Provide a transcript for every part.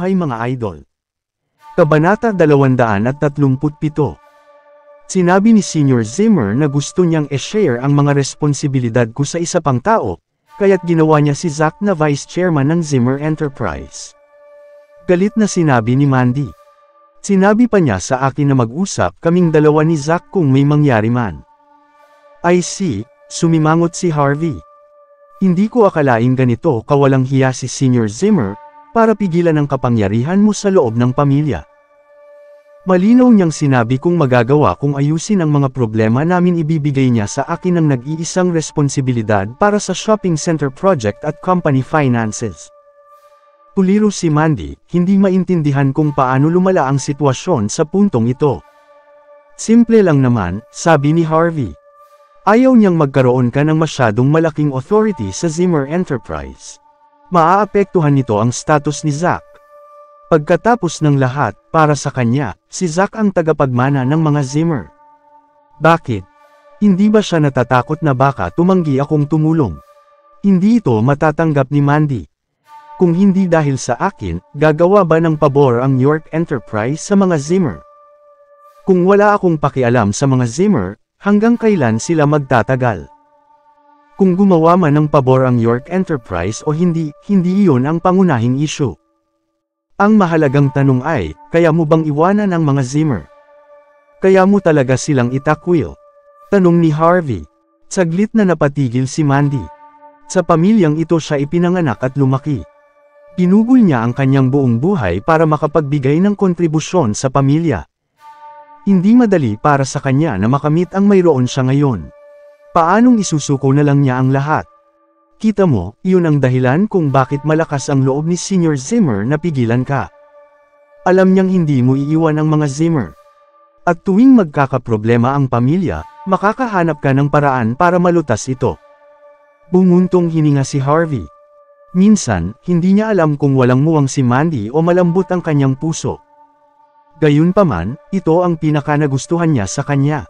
buhay mga idol. Kabanata 237. Sinabi ni Sr. Zimmer na gusto niyang e-share ang mga responsibilidad ko sa isa pang tao, kaya't ginawa niya si Zack na vice chairman ng Zimmer Enterprise. Galit na sinabi ni Mandy. Sinabi pa niya sa akin na mag-usap kaming dalawa ni Zack kung may mangyari man. I see, sumimangot si Harvey. Hindi ko akalaing ganito kawalang hiya si Sr. Zimmer, para pigilan ang kapangyarihan mo sa loob ng pamilya. Malinaw niyang sinabi kung magagawa kung ayusin ang mga problema namin ibibigay niya sa akin ang nag-iisang responsibilidad para sa shopping center project at company finances. Puliro si Mandy, hindi maintindihan kung paano lumala ang sitwasyon sa puntong ito. Simple lang naman, sabi ni Harvey. Ayaw niyang magkaroon ka ng masyadong malaking authority sa Zimmer Enterprise. Maaapektuhan nito ang status ni Zack. Pagkatapos ng lahat, para sa kanya, si Zack ang tagapagmana ng mga Zimmer. Bakit? Hindi ba siya natatakot na baka tumanggi akong tumulong? Hindi ito matatanggap ni Mandy. Kung hindi dahil sa akin, gagawa ba ng pabor ang York Enterprise sa mga Zimmer? Kung wala akong pakialam sa mga Zimmer, hanggang kailan sila magtatagal? Kung gumawa man ng pabor ang York Enterprise o hindi, hindi iyon ang pangunahing issue. Ang mahalagang tanong ay, kaya mo bang iwanan ang mga Zimmer? Kaya mo talaga silang itakwil? Tanong ni Harvey. Saglit na napatigil si Mandy. Sa pamilyang ito siya ipinanganak at lumaki. Pinugol niya ang kanyang buong buhay para makapagbigay ng kontribusyon sa pamilya. Hindi madali para sa kanya na makamit ang mayroon siya ngayon. Paanong isusuko na lang niya ang lahat? Kita mo, iyon ang dahilan kung bakit malakas ang loob ni Sr. Zimmer na pigilan ka. Alam niyang hindi mo iiwan ang mga Zimmer. At tuwing magkakaproblema ang pamilya, makakahanap ka ng paraan para malutas ito. Bumuntong hininga si Harvey. Minsan, hindi niya alam kung walang muwang si Mandy o malambot ang kanyang puso. Gayunpaman, ito ang pinakanagustuhan niya sa kanya.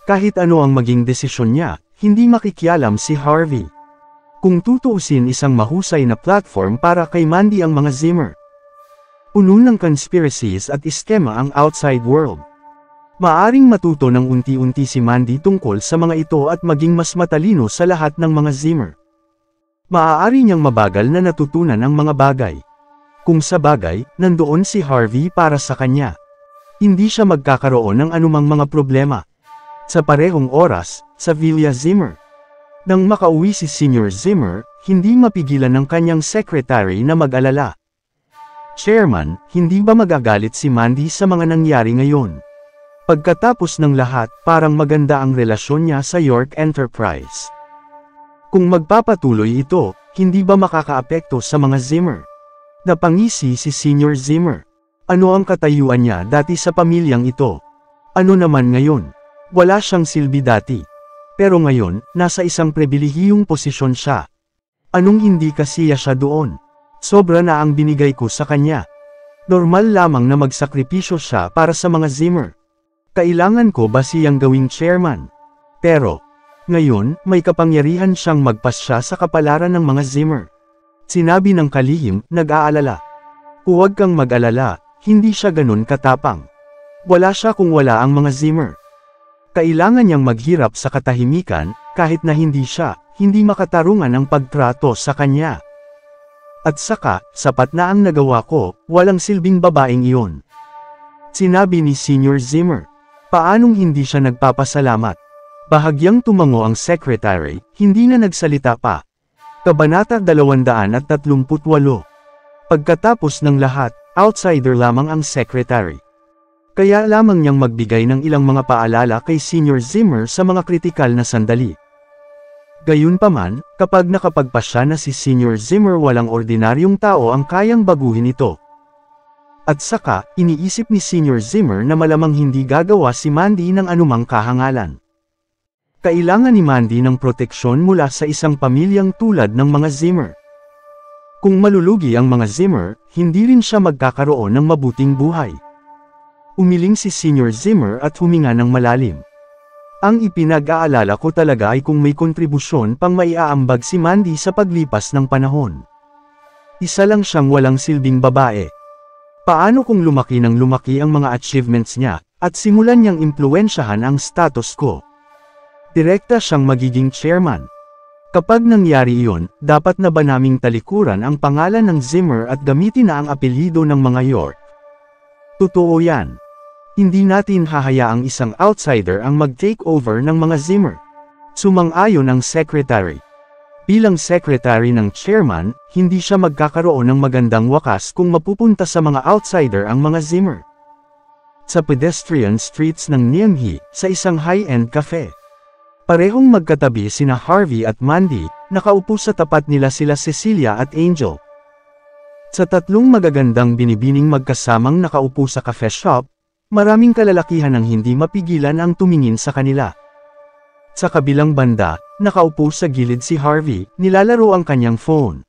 Kahit ano ang maging desisyon niya, hindi makikialam si Harvey. Kung tutuusin isang mahusay na platform para kay Mandy ang mga Zimmer. Puno ng conspiracies at iskema ang outside world. Maaring matuto ng unti-unti si Mandy tungkol sa mga ito at maging mas matalino sa lahat ng mga Zimmer. Maaari niyang mabagal na natutunan ang mga bagay. Kung sa bagay, nandoon si Harvey para sa kanya. Hindi siya magkakaroon ng anumang mga problema. Sa parehong oras, sa Villa Zimmer. Nang makauwi si Sr. Zimmer, hindi mapigilan ng kanyang secretary na mag-alala. Chairman, hindi ba magagalit si Mandy sa mga nangyari ngayon? Pagkatapos ng lahat, parang maganda ang relasyon niya sa York Enterprise. Kung magpapatuloy ito, hindi ba makakaapekto sa mga Zimmer? Napangisi si Sr. Zimmer. Ano ang katayuan niya dati sa pamilyang ito? Ano naman ngayon? Wala siyang silbi dati. Pero ngayon, nasa isang pribilehiyong posisyon siya. Anong hindi kasiya siya doon? Sobra na ang binigay ko sa kanya. Normal lamang na magsakripisyo siya para sa mga Zimmer. Kailangan ko ba siyang gawing chairman? Pero, ngayon, may kapangyarihan siyang magpasya sa kapalaran ng mga Zimmer. Sinabi ng kalihim, nag-aalala. Huwag kang mag-alala, hindi siya ganun katapang. Wala siya kung wala ang mga Zimmer. Kailangan niyang maghirap sa katahimikan, kahit na hindi makatarungan ang pagtrato sa kanya. At saka, sapat na ang nagawa ko, walang silbing babaeng iyon. Sinabi ni Sr. Zimmer. Paanong hindi siya nagpapasalamat? Bahagyang tumango ang secretary, hindi na nagsalita pa. Kabanata 238. Pagkatapos ng lahat, outsider lamang ang secretary. Kaya lamang niyang magbigay ng ilang mga paalala kay Sr. Zimmer sa mga kritikal na sandali. Gayunpaman, kapag nakapagpasya na si Sr. Zimmer walang ordinaryong tao ang kayang baguhin ito. At saka, iniisip ni Sr. Zimmer na malamang hindi gagawa si Mandy ng anumang kahangalan. Kailangan ni Mandy ng proteksyon mula sa isang pamilyang tulad ng mga Zimmer. Kung malulugi ang mga Zimmer, hindi rin siya magkakaroon ng mabuting buhay. Umiling si Sr. Zimmer at huminga ng malalim. Ang ipinag-aalala ko talaga ay kung may kontribusyon pang maiaambag si Mandy sa paglipas ng panahon. Isa lang siyang walang silbing babae. Paano kung lumaki ng lumaki ang mga achievements niya, at simulan niyang impluwensyahan ang status quo? Direkta siyang magiging chairman. Kapag nangyari iyon, dapat na ba naming talikuran ang pangalan ng Zimmer at gamitin na ang apelyido ng mga York? Totoo yan. Hindi natin hahayaang isang outsider ang mag-take over ng mga Zimmer. Sumang-ayon ang secretary. Bilang secretary ng chairman, hindi siya magkakaroon ng magandang wakas kung mapupunta sa mga outsider ang mga Zimmer. Sa pedestrian streets ng Niamey, sa isang high-end cafe. Parehong magkatabi sina Harvey at Mandy, nakaupo sa tapat nila sila Cecilia at Angel. Sa tatlong magagandang binibining magkasamang nakaupo sa cafe shop, maraming kalalakihan ang hindi mapigilan ang tumingin sa kanila. Sa kabilang banda, nakaupo sa gilid si Harvey, nilalaro ang kanyang phone.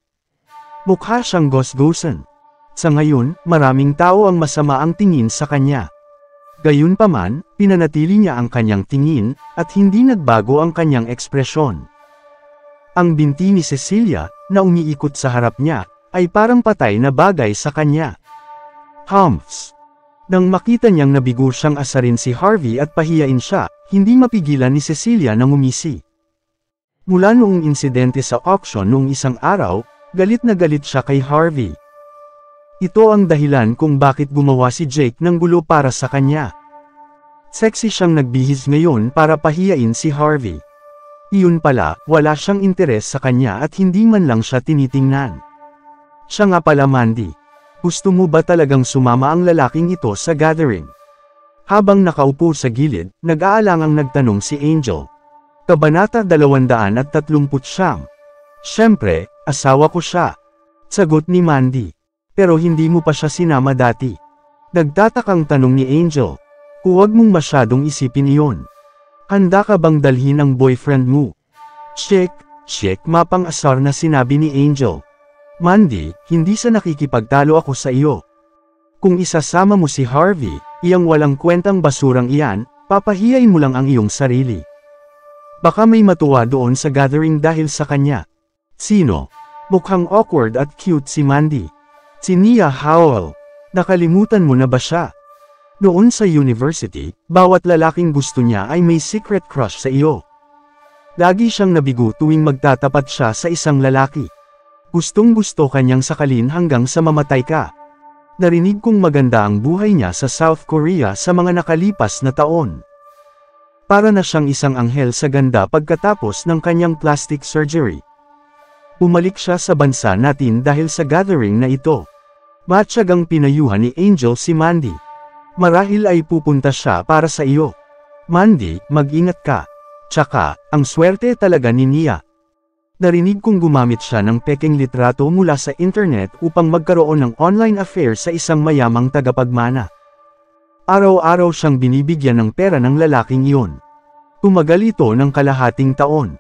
Mukha siyang gosgosan. Sa ngayon, maraming tao ang masama ang tingin sa kanya. Gayunpaman, pinanatili niya ang kanyang tingin, at hindi nagbago ang kanyang ekspresyon. Ang binti ni Cecilia, na umiikot sa harap niya, ay parang patay na bagay sa kanya. Humps. Nang makita niyang nabigo siyang asarin si Harvey at pahiyain siya, hindi mapigilan ni Cecilia na ngumisi. Mula noong insidente sa auction noong isang araw, galit na galit siya kay Harvey. Ito ang dahilan kung bakit gumawa si Jake ng gulo para sa kanya. Sexy siyang nagbihis ngayon para pahiyain si Harvey. Iyon pala, wala siyang interes sa kanya at hindi man lang siya tinitingnan. Siya nga pala Mandy. Gusto mo ba talagang sumama ang lalaking ito sa gathering? Habang nakaupo sa gilid, nag-aalangang nagtanong si Angel. Kabanata 239. Siyempre, asawa ko siya. Sagot ni Mandy. Pero hindi mo pa siya sinama dati. Nagtatakang tanong ni Angel. Huwag mong masyadong isipin iyon. Handa ka bang dalhin ang boyfriend mo? Check, mapang-asar na sinabi ni Angel. Mandy, hindi sa nakikipagtalo ako sa iyo. Kung isasama mo si Harvey, iyang walang kwentang basurang iyan, papahiyain mo lang ang iyong sarili. Baka may matuwa doon sa gathering dahil sa kanya. Sino? Mukhang awkward at cute si Mandy. Si Nia Howell. Nakalimutan mo na ba siya? Noon sa university, bawat lalaking gusto niya ay may secret crush sa iyo. Lagi siyang nabigo tuwing magtatapat siya sa isang lalaki. Gustong-gusto kanyang sakalin hanggang sa mamatay ka. Narinig kong maganda ang buhay niya sa South Korea sa mga nakalipas na taon. Para na siyang isang anghel sa ganda pagkatapos ng kanyang plastic surgery. Bumalik siya sa bansa natin dahil sa gathering na ito. Matyagang pinayuhan ni Angel si Mandy. Marahil ay pupunta siya para sa iyo. Mandy, mag-ingat ka. Tsaka, ang swerte talaga ni Nia. Narinig kong gumamit siya ng peking litrato mula sa internet upang magkaroon ng online affair sa isang mayamang tagapagmana. Araw-araw siyang binibigyan ng pera ng lalaking iyon. Tumagal ito ng kalahating taon.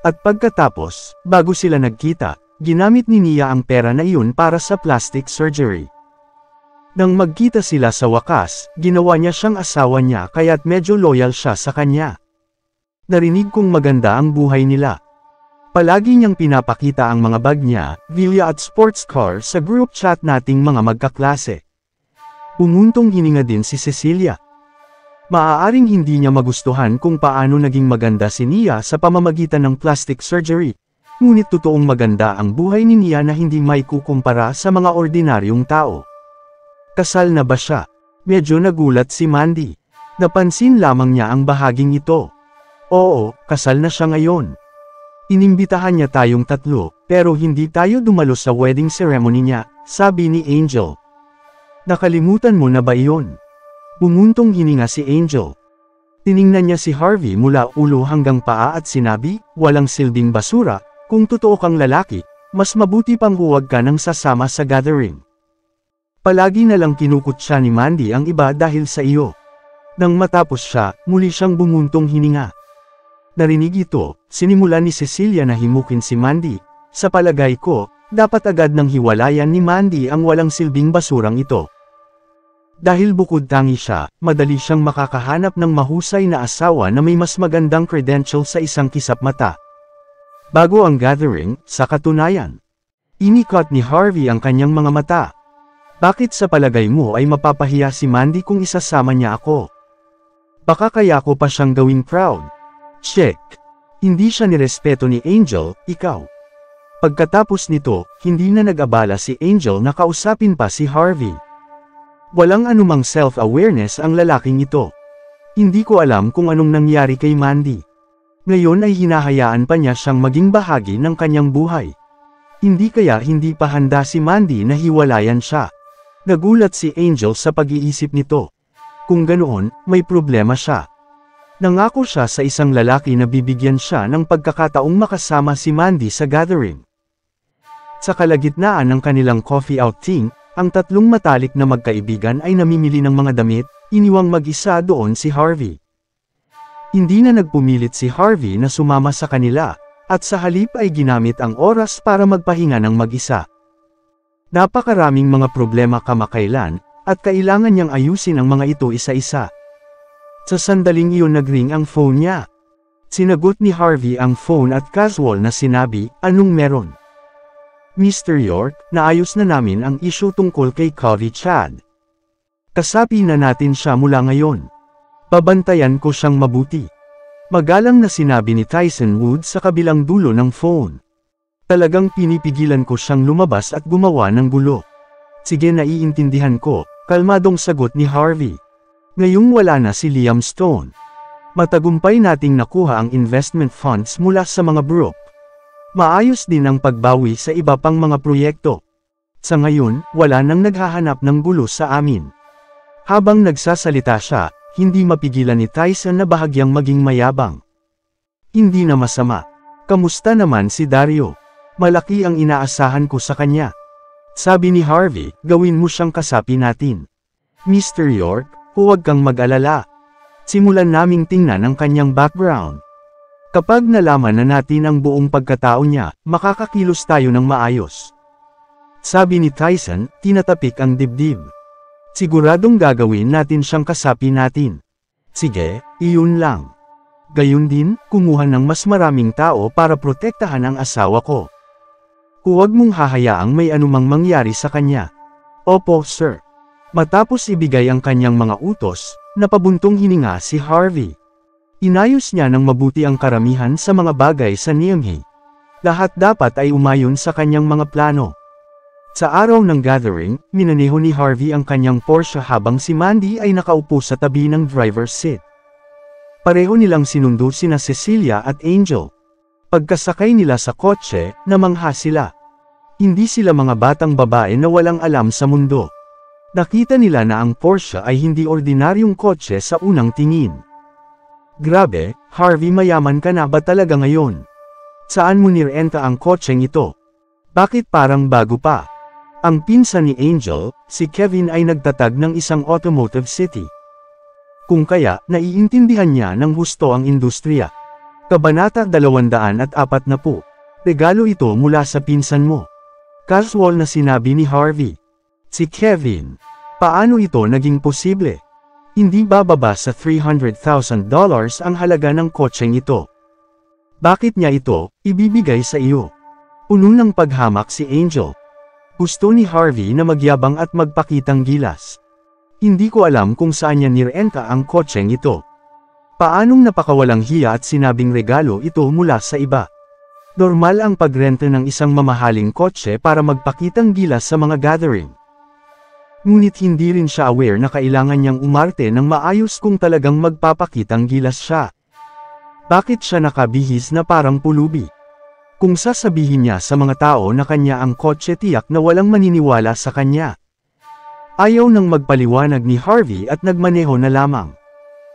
At pagkatapos, bago sila nagkita, ginamit ni Nia ang pera na iyon para sa plastic surgery. Nang magkita sila sa wakas, ginawa niya siyang asawa niya kaya't medyo loyal siya sa kanya. Narinig kong maganda ang buhay nila. Palagi niyang pinapakita ang mga bag niya, villa at sports car sa group chat nating mga magkaklase. Umuntong hininga din si Cecilia. Maaaring hindi niya magustuhan kung paano naging maganda si Nia sa pamamagitan ng plastic surgery. Ngunit totoong maganda ang buhay ni Nia na hindi maikukumpara sa mga ordinaryong tao. Kasal na ba siya? Medyo nagulat si Mandy. Napansin lamang niya ang bahaging ito. Oo, kasal na siya ngayon. Inimbitahan niya tayong tatlo, pero hindi tayo dumalo sa wedding ceremony niya, sabi ni Angel. Nakalimutan mo na ba iyon? Bumuntong hininga si Angel. Tiningnan niya si Harvey mula ulo hanggang paa at sinabi, walang silbing basura, kung totoo kang lalaki, mas mabuti pang huwag ka nang sasama sa gathering. Palagi na lang kinukutsa ni Mandy ang iba dahil sa iyo. Nang matapos siya, muli siyang bumuntong hininga. Narinig ito, sinimulan ni Cecilia na himukin si Mandy. Sa palagay ko, dapat agad nang hiwalayan ni Mandy ang walang silbing basurang ito. Dahil bukod tangi siya, madali siyang makakahanap ng mahusay na asawa na may mas magandang credential sa isang kisap mata. Bago ang gathering, sa katunayan, inikot ni Harvey ang kanyang mga mata. Bakit sa palagay mo ay mapapahiya si Mandy kung isasama niya ako? Baka kaya ko pa siyang gawing proud. Check. Hindi siya nirespeto ni Angel, ikaw. Pagkatapos nito, hindi na nag-abala si Angel na kausapin pa si Harvey. Walang anumang self-awareness ang lalaking ito. Hindi ko alam kung anong nangyari kay Mandy. Ngayon ay hinahayaan pa niya siyang maging bahagi ng kanyang buhay. Hindi kaya hindi pa handa si Mandy na hiwalayan siya. Nagulat si Angel sa pag-iisip nito. Kung ganoon, may problema siya. Nangako siya sa isang lalaki na bibigyan siya ng pagkakataong makasama si Mandy sa gathering. Sa kalagitnaan ng kanilang coffee outing, ang tatlong matalik na magkaibigan ay namimili ng mga damit, iniwang mag-isa doon si Harvey. Hindi na nagpumilit si Harvey na sumama sa kanila, at sa halip ay ginamit ang oras para magpahinga ng mag-isa. Napakaraming mga problema kamakailan, at kailangan niyang ayusin ang mga ito isa-isa. Sa sandaling iyon nagring ang phone niya. Sinagot ni Harvey ang phone at casual na sinabi, "Anong meron?" "Mr. York, naayos na namin ang issue tungkol kay Covey Chad. Kasapi na natin siya mula ngayon. Babantayan ko siyang mabuti." Magalang na sinabi ni Tyson Woods sa kabilang dulo ng phone. "Talagang pinipigilan ko siyang lumabas at gumawa ng gulo." "Sige, naiintindihan ko," kalmadong sagot ni Harvey. Ngayong wala na si Liam Stone. Matagumpay nating nakuha ang investment funds mula sa mga Brook. Maayos din ang pagbawi sa iba pang mga proyekto. Sa ngayon, wala nang naghahanap ng gulo sa amin. Habang nagsasalita siya, hindi mapigilan ni Tyson na bahagyang maging mayabang. "Hindi na masama. Kamusta naman si Dario? Malaki ang inaasahan ko sa kanya." Sabi ni Harvey, "Gawin mo siyang kasapi natin. Mr. York, huwag kang mag-alala. Simulan naming tingnan ang kanyang background. Kapag nalaman na natin ang buong pagkatao niya, makakakilos tayo ng maayos." Sabi ni Tyson, tinatapik ang dibdib. "Siguradong gagawin natin siyang kasapi natin." "Sige, iyon lang. Gayun din, kumuha ng mas maraming tao para protektahan ang asawa ko. Huwag mong hahayaang may anumang mangyari sa kanya." "Opo, sir." Matapos ibigay ang kanyang mga utos, napabuntong hininga si Harvey. Inayos niya ng mabuti ang karamihan sa mga bagay sa Niamey. Lahat dapat ay umayon sa kanyang mga plano. Sa araw ng gathering, minaneho ni Harvey ang kanyang Porsche habang si Mandy ay nakaupo sa tabi ng driver's seat. Pareho nilang sinundo sina Cecilia at Angel. Pagkasakay nila sa kotse, namangha sila. Hindi sila mga batang babae na walang alam sa mundo. Nakita nila na ang Porsche ay hindi ordinaryong kotse sa unang tingin. "Grabe, Harvey, mayaman ka na ba talaga ngayon? Saan mo nirenta ang kotseng ito? Bakit parang bago pa?" Ang pinsan ni Angel, si Kevin, ay nagtatag ng isang automotive city. Kung kaya, naiintindihan niya ng husto ang industriya. Kabanata 240. Regalo ito mula sa pinsan mo. Casual na sinabi ni Harvey. Si Kevin, paano ito naging posible? Hindi bababa sa $300,000 ang halaga ng kotseng ito. Bakit niya ito ibibigay sa iyo? Puno ng paghamak si Angel. Gusto ni Harvey na magyabang at magpakitang gilas. "Hindi ko alam kung saan niya nirenta ang kotseng ito." Paanong napakawalang hiya at sinabing regalo ito mula sa iba. Normal ang pagrenta ng isang mamahaling kotse para magpakitang gilas sa mga gathering. Ngunit hindi rin siya aware na kailangan niyang umarte ng maayos kung talagang magpapakitang gilas siya. Bakit siya nakabihis na parang pulubi? Kung sasabihin niya sa mga tao na kanya ang kotse, tiyak na walang maniniwala sa kanya. Ayaw nang magpaliwanag ni Harvey at nagmaneho na lamang.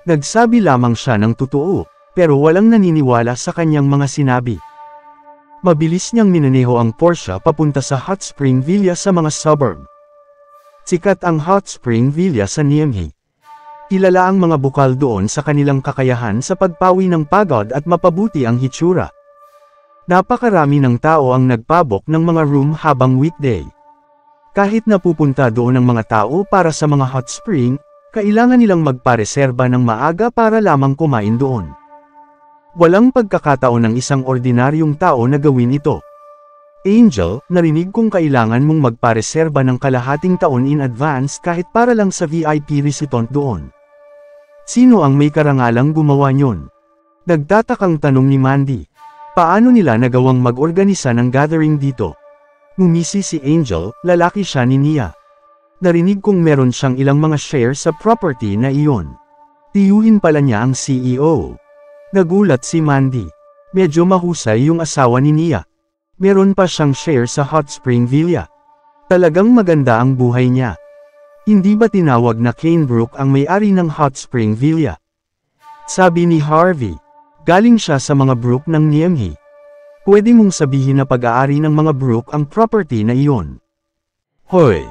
Nagsabi lamang siya ng totoo, pero walang naniniwala sa kanyang mga sinabi. Mabilis niyang minaneho ang Porsche papunta sa Hot Spring Villa sa mga suburb. Sikat ang Hot Spring Villa sa Niamey. Kilala ang mga bukal doon sa kanilang kakayahan sa pagpawi ng pagod at mapabuti ang hitsura. Napakarami ng tao ang nagpabok ng mga room habang weekday. Kahit napupunta doon ang mga tao para sa mga hot spring, kailangan nilang magpareserba ng maaga para lamang kumain doon. Walang pagkakataon ng isang ordinaryong tao na gawin ito. Angel, narinig kong kailangan mong magpareserba ng kalahating taon in advance kahit para lang sa VIP residency doon. Sino ang may karangalang gumawa nyon? Nagtatakang tanong ni Mandy. Paano nila nagawang mag-organisa ng gathering dito? Ngumisi si Angel, lalaki siya ni Nia. Narinig kong meron siyang ilang mga share sa property na iyon. Tiyuhin pala niya ang CEO. Nagulat si Mandy. Medyo mahusay yung asawa ni Nia. Meron pa siyang share sa Hot Spring Villa. Talagang maganda ang buhay niya. Hindi ba tinawag na Kane Brook ang may-ari ng Hot Spring Villa? Sabi ni Harvey. Galing siya sa mga Brook ng Niemhi. Pwede mong sabihin na pag-aari ng mga Brook ang property na iyon. Hoy!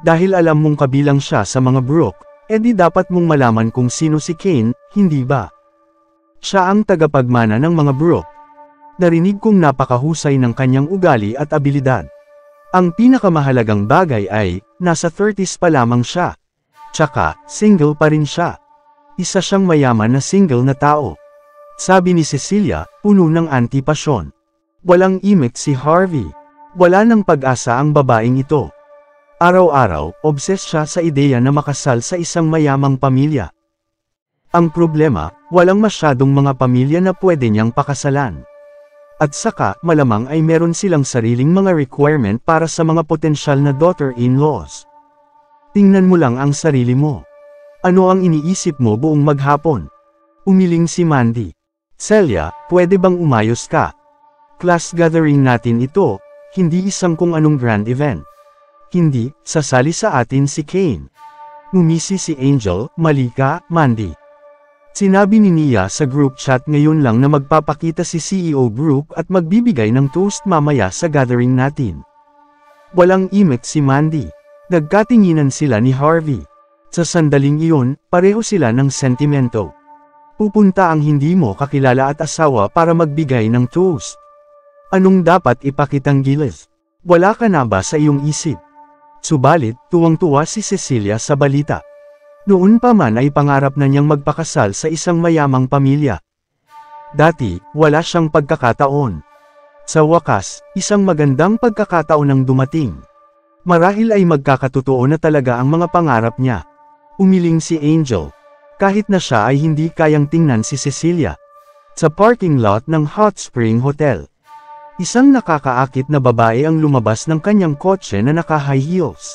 Dahil alam mong kabilang siya sa mga Brook, edi dapat mong malaman kung sino si Kane, hindi ba? Siya ang tagapagmana ng mga Brook. Narinig kong napakahusay ng kanyang ugali at abilidad. Ang pinakamahalagang bagay ay, nasa 30s pa lamang siya. Tsaka, single pa rin siya. Isa siyang mayaman na single na tao. Sabi ni Cecilia, puno ng antipasyon. Walang imik si Harvey. Wala ng pag-asa ang babaeng ito. Araw-araw, obsessed siya sa ideya na makasal sa isang mayamang pamilya. Ang problema, walang masyadong mga pamilya na pwede niyang pakasalan. At saka, malamang ay meron silang sariling mga requirement para sa mga potensyal na daughter-in-laws. Tingnan mo lang ang sarili mo. Ano ang iniisip mo buong maghapon? Umiling si Mandy. Celia, pwede bang umayos ka? Class gathering natin ito, hindi isang kung anong grand event. Hindi, sasali sa atin si Kane. Ngumisi si Angel, mali ka, Mandy. Sinabi ni Nia sa group chat ngayon lang na magpapakita si CEO Brook at magbibigay ng toast mamaya sa gathering natin. Walang imik si Mandy. Nagkatinginan sila ni Harvey. Sa sandaling iyon, pareho sila ng sentimento. Pupunta ang hindi mo kakilala at asawa para magbigay ng toast. Anong dapat ipakitang giles? Wala ka na ba sa iyong isip? Subalit, tuwang-tuwa si Cecilia sa balita. Noon pa man ay pangarap na niyang magpakasal sa isang mayamang pamilya. Dati, wala siyang pagkakataon. Sa wakas, isang magandang pagkakataon ang dumating. Marahil ay magkakatotoo na talaga ang mga pangarap niya. Umiling si Angel. Kahit na siya ay hindi kayang tingnan si Cecilia. Sa parking lot ng Hot Spring Hotel. Isang nakakaakit na babae ang lumabas ng kanyang kotse na naka-high heels.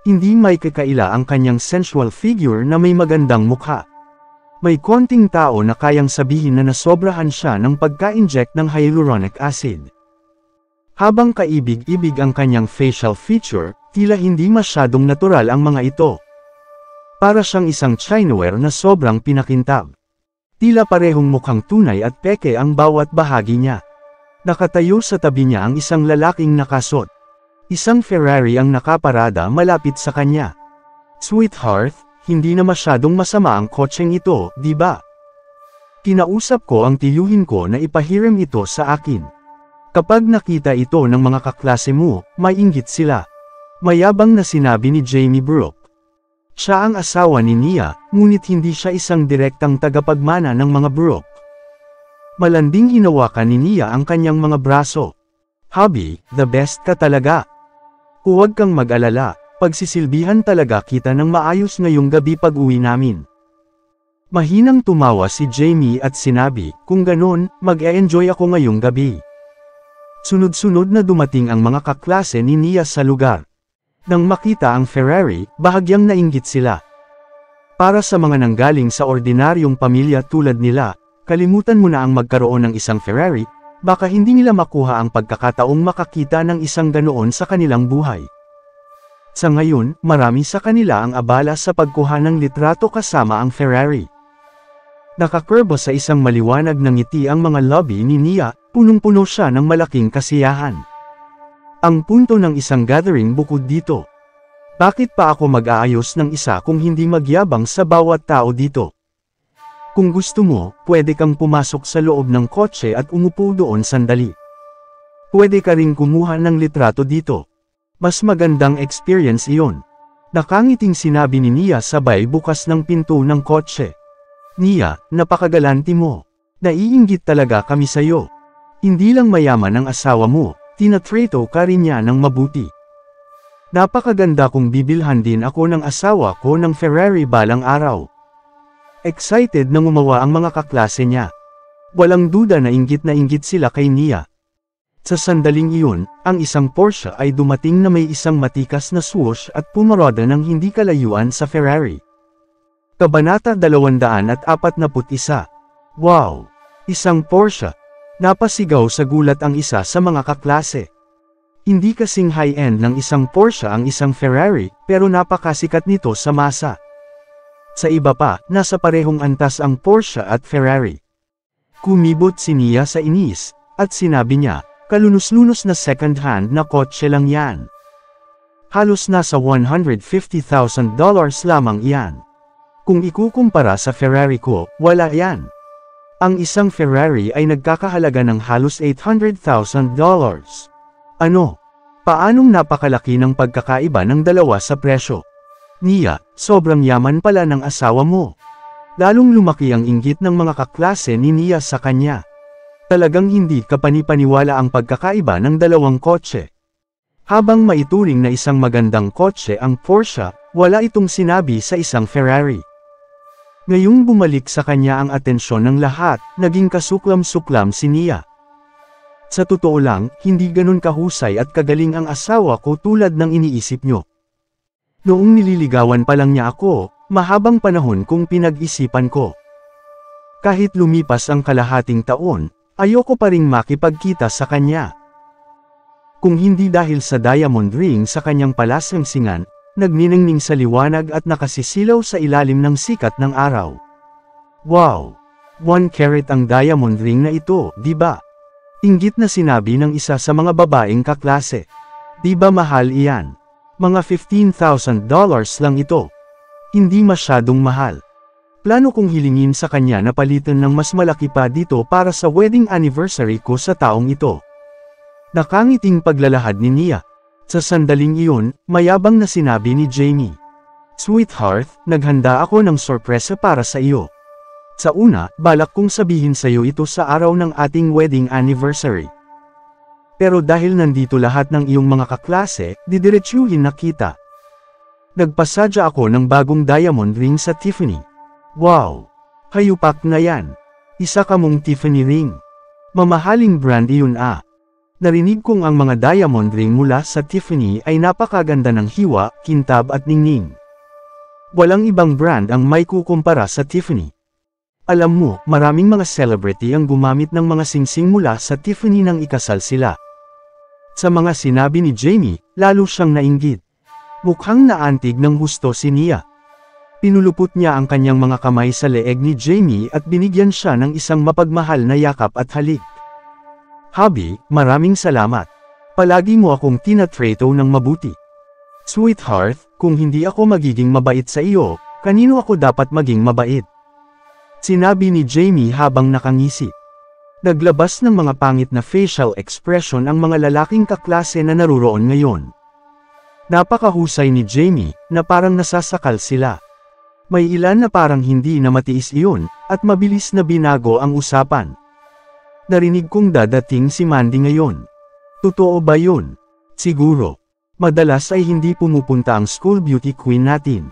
Hindi may kakaila ang kanyang sensual figure na may magandang mukha. May konting tao na kayang sabihin na nasobrahan siya ng pagka-inject ng hyaluronic acid. Habang kaibig-ibig ang kanyang facial feature, tila hindi masyadong natural ang mga ito. Para siyang isang chinaware na sobrang pinakintab. Tila parehong mukhang tunay at peke ang bawat bahagi niya. Nakatayo sa tabi niya ang isang lalaking nakasot. Isang Ferrari ang nakaparada malapit sa kanya. Sweetheart, hindi na masyadong masama ang kotseng ito, di ba? Kinausap ko ang tiyuhin ko na ipahiram ito sa akin. Kapag nakita ito ng mga kaklase mo, maiinggit sila. Mayabang na sinabi ni Jamie Brook. Siya ang asawa ni Nia, ngunit hindi siya isang direktang tagapagmana ng mga Brook. Malanding hinawakan ni Nia ang kanyang mga braso. Hubby, the best ka talaga. Huwag kang mag-alala, pagsisilbihan talaga kita ng maayos ngayong gabi pag-uwi namin. Mahinang tumawa si Jamie at sinabi, kung ganon, mag-e-enjoy ako ngayong gabi. Sunod-sunod na dumating ang mga kaklase ni Nia sa lugar. Nang makita ang Ferrari, bahagyang nainggit sila. Para sa mga nanggaling sa ordinaryong pamilya tulad nila, kalimutan mo na ang magkaroon ng isang Ferrari, baka hindi nila makuha ang pagkakataong makakita ng isang ganoon sa kanilang buhay. Sa ngayon, marami sa kanila ang abala sa pagkuha ng litrato kasama ang Ferrari. Nakakurbo sa isang maliwanag na ngiti ang mga lobby ni Nia, punong-puno siya ng malaking kasiyahan. Ang punto ng isang gathering bukod dito. Bakit pa ako mag-aayos ng isa kung hindi magyabang sa bawat tao dito? Kung gusto mo, pwede kang pumasok sa loob ng kotse at umupo doon sandali. Pwede ka ring kumuha ng litrato dito. Mas magandang experience iyon. Nakangiting sinabi ni Nia sabay bukas ng pinto ng kotse. Nia, napakagalanti mo. Naiinggit talaga kami sayo. Hindi lang mayaman ang asawa mo, Tinatrato ka rin niya ng mabuti. Napakaganda kung bibilhan din ako ng asawa ko ng Ferrari balang araw. Excited na gumawa ang mga kaklase niya. Walang duda na inggit sila kay Nia. Sa sandaling iyon, ang isang Porsche ay dumating na may isang matikas na swoosh at pumaroda ng hindi kalayuan sa Ferrari. Kabanata 241. Wow! Isang Porsche! Napasigaw sa gulat ang isa sa mga kaklase. Hindi kasing high-end ng isang Porsche ang isang Ferrari, pero napakasikat nito sa masa. Sa iba pa, nasa parehong antas ang Porsche at Ferrari. Kumibot si Nia sa inis, at sinabi niya, kalunos-lunos na second-hand na kotse lang yan. Halos nasa $150,000 lamang iyan. Kung ikukumpara sa Ferrari ko, wala yan. Ang isang Ferrari ay nagkakahalaga ng halos $800,000. Ano? Paanong napakalaki ng pagkakaiba ng dalawa sa presyo? Nia, sobrang yaman pala ng asawa mo. Lalong lumaki ang inggit ng mga kaklase ni Nia sa kanya. Talagang hindi kapanipaniwala ang pagkakaiba ng dalawang kotse. Habang maituring na isang magandang kotse ang Porsche, wala itong sinabi sa isang Ferrari. Ngayong bumalik sa kanya ang atensyon ng lahat, naging kasuklam-suklam si Nia. Sa totoo lang, hindi ganun kahusay at kagaling ang asawa ko tulad ng iniisip nyo. Noong nililigawan pa lang niya ako, mahabang panahon kong pinag-isipan ko. Kahit lumipas ang kalahating taon, ayoko pa ring makipagkita sa kanya. Kung hindi dahil sa diamond ring sa kanyang palasangsingan, nagniningning sa liwanag at nakasisilaw sa ilalim ng sikat ng araw. Wow! 1 carat ang diamond ring na ito, di ba? Inggit na sinabi ng isa sa mga babaeng kaklase. Di ba mahal iyan? Mga $15,000 lang ito. Hindi masyadong mahal. Plano kong hilingin sa kanya na palitan ng mas malaki pa dito para sa wedding anniversary ko sa taong ito. Nakangiting paglalahad ni Nia. Sa sandaling iyon, mayabang na sinabi ni Jamie. Sweetheart, naghanda ako ng sorpresa para sa iyo. Sa una, balak kong sabihin sa iyo ito sa araw ng ating wedding anniversary. Pero dahil nandito lahat ng iyong mga kaklase, didiretsuhin na kita. Nagpasadya ako ng bagong diamond ring sa Tiffany. Wow! Hayupak na yan. Isa ka mong Tiffany ring. Mamahaling brand iyon ah. Narinig kong ang mga diamond ring mula sa Tiffany ay napakaganda ng hiwa, kintab at ningning. Walang ibang brand ang may kukumpara sa Tiffany. Alam mo, maraming mga celebrity ang gumamit ng mga singsing mula sa Tiffany nang ikasal sila. Sa mga sinabi ni Jamie, lalo siyang nainggit. Mukhang naantig ng husto si Nia. Pinulupot niya ang kanyang mga kamay sa leeg ni Jamie at binigyan siya ng isang mapagmahal na yakap at halik. Hubby, maraming salamat. Palagi mo akong tinatrato ng mabuti. Sweetheart, kung hindi ako magiging mabait sa iyo, kanino ako dapat maging mabait? Sinabi ni Jamie habang nakangisi. Naglabas ng mga pangit na facial expression ang mga lalaking kaklase na naruroon ngayon. Napakahusay ni Jamie, na parang nasasakal sila. May ilan na parang hindi na matiis iyon, at mabilis na binago ang usapan. Narinig kong dadating si Mandy ngayon. Totoo ba yun? Siguro. Madalas ay hindi pumupunta ang school beauty queen natin.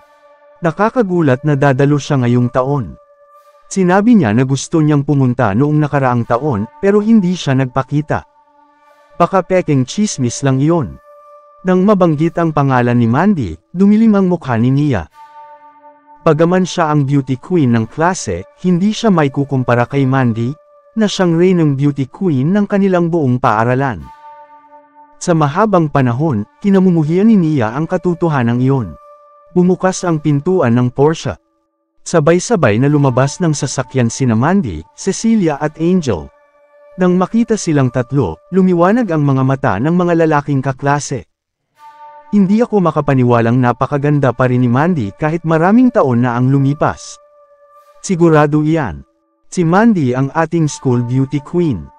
Nakakagulat na dadalo siya ngayong taon. Sinabi niya na gusto niyang pumunta noong nakaraang taon, pero hindi siya nagpakita. Baka peking chismis lang iyon. Nang mabanggit ang pangalan ni Mandy, dumilim ang mukha ni Nia. Bagaman siya ang beauty queen ng klase, hindi siya may kukumpara kay Mandy, na siyang reynong beauty queen ng kanilang buong paaralan. Sa mahabang panahon, kinamumuhian ni Nia ang katotohanan iyon. Bumukas ang pintuan ng Porsche. Sabay-sabay na lumabas ng sasakyan sina Mandy, Cecilia at Angel. Nang makita silang tatlo, lumiwanag ang mga mata ng mga lalaking kaklase. Hindi ako makapaniwalang napakaganda pa rin ni Mandy kahit maraming taon na ang lumipas. Sigurado iyan. Si Mandy ang ating school beauty queen.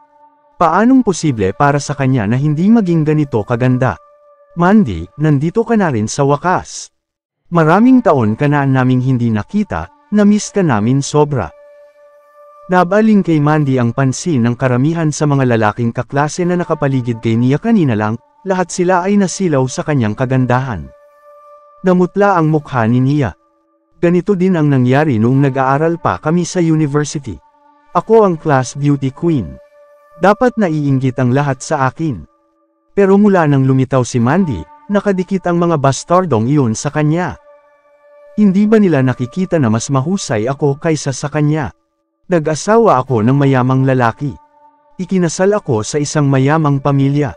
Paanong posible para sa kanya na hindi maging ganito kaganda? Mandy, nandito ka na rin sa wakas. Maraming taon ka na naming hindi nakita, na-miss ka namin sobra. Nabaling kay Mandy ang pansin ng karamihan sa mga lalaking kaklase na nakapaligid kay Nia kanina lang, lahat sila ay nasilaw sa kanyang kagandahan. Namutla ang mukha ni Nia. Ganito din ang nangyari noong nag-aaral pa kami sa university. Ako ang class beauty queen. Dapat naiinggit ang lahat sa akin. Pero mula nang lumitaw si Mandy, nakadikit ang mga bastardong iyon sa kanya. Hindi ba nila nakikita na mas mahusay ako kaysa sa kanya? Nag-asawa ako ng mayamang lalaki. Ikinasal ako sa isang mayamang pamilya.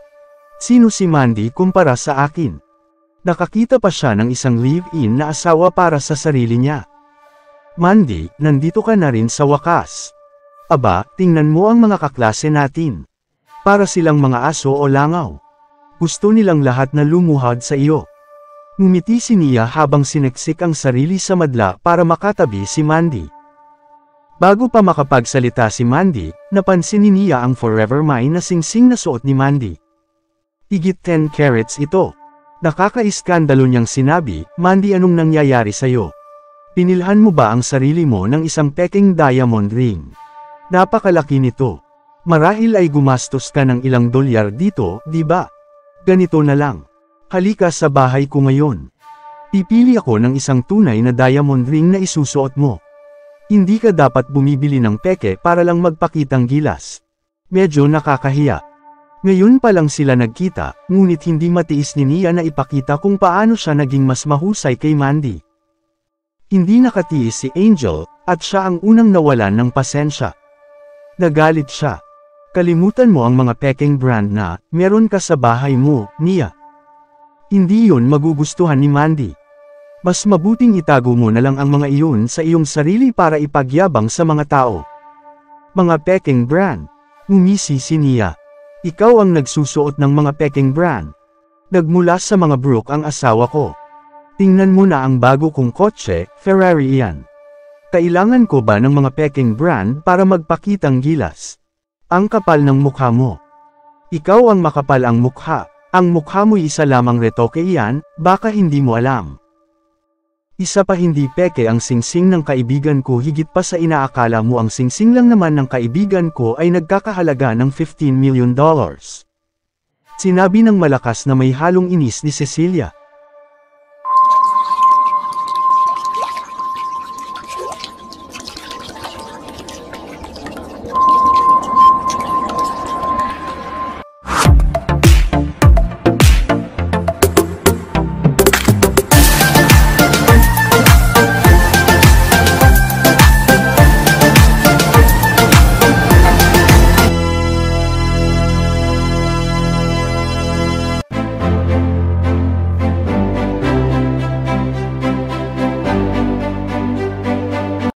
Sino si Mandy kumpara sa akin? Nakakita pa siya ng isang live-in na asawa para sa sarili niya. Mandy, nandito ka na rin sa wakas. Aba, tingnan mo ang mga kaklase natin. Para silang mga aso o langaw. Gusto nilang lahat na lumuhad sa iyo. Ngumiti si Nia habang sineksik ang sarili sa madla para makatabi si Mandy. Bago pa makapagsalita si Mandy, napansin ni Nia ang Forever Mine na singsing na suot ni Mandy. Higit 10 carats ito. Nakakaiskandalo niyang sinabi, Mandy, anong nangyayari sa'yo? Pinilhan mo ba ang sarili mo ng isang peking diamond ring? Napakalaki nito. Marahil ay gumastos ka ng ilang dolyar dito, di ba? Ganito na lang. Halika sa bahay ko ngayon. Pipili ako ng isang tunay na diamond ring na isusuot mo. Hindi ka dapat bumibili ng peke para lang magpakitang gilas. Medyo nakakahiya. Ngayon pa lang sila nagkita, ngunit hindi matiis ni Nia na ipakita kung paano siya naging mas mahusay kay Mandy. Hindi nakatiis si Angel, at siya ang unang nawalan ng pasensya. Nagalit siya. Kalimutan mo ang mga peking brand na meron ka sa bahay mo, Nia. Hindi yun magugustuhan ni Mandy. Mas mabuting itago mo na lang ang mga iyon sa iyong sarili para ipagyabang sa mga tao. Mga peking brand. Ngumisi si Nia. Ikaw ang nagsusuot ng mga peking brand. Nagmula sa mga Brooke ang asawa ko. Tingnan mo na ang bago kong kotse, Ferrari iyan. Kailangan ko ba ng mga peking brand para magpakitang gilas? Ang kapal ng mukha mo. Ikaw ang makapal ang mukha. Ang mukha mo'y isa lamang retoke iyan, baka hindi mo alam. Isa pa hindi peke ang singsing ng kaibigan ko, higit pa sa inaakala mo. Ang singsing lang naman ng kaibigan ko ay nagkakahalaga ng $15 million. Sinabi ng malakas na may halong inis ni Cecilia.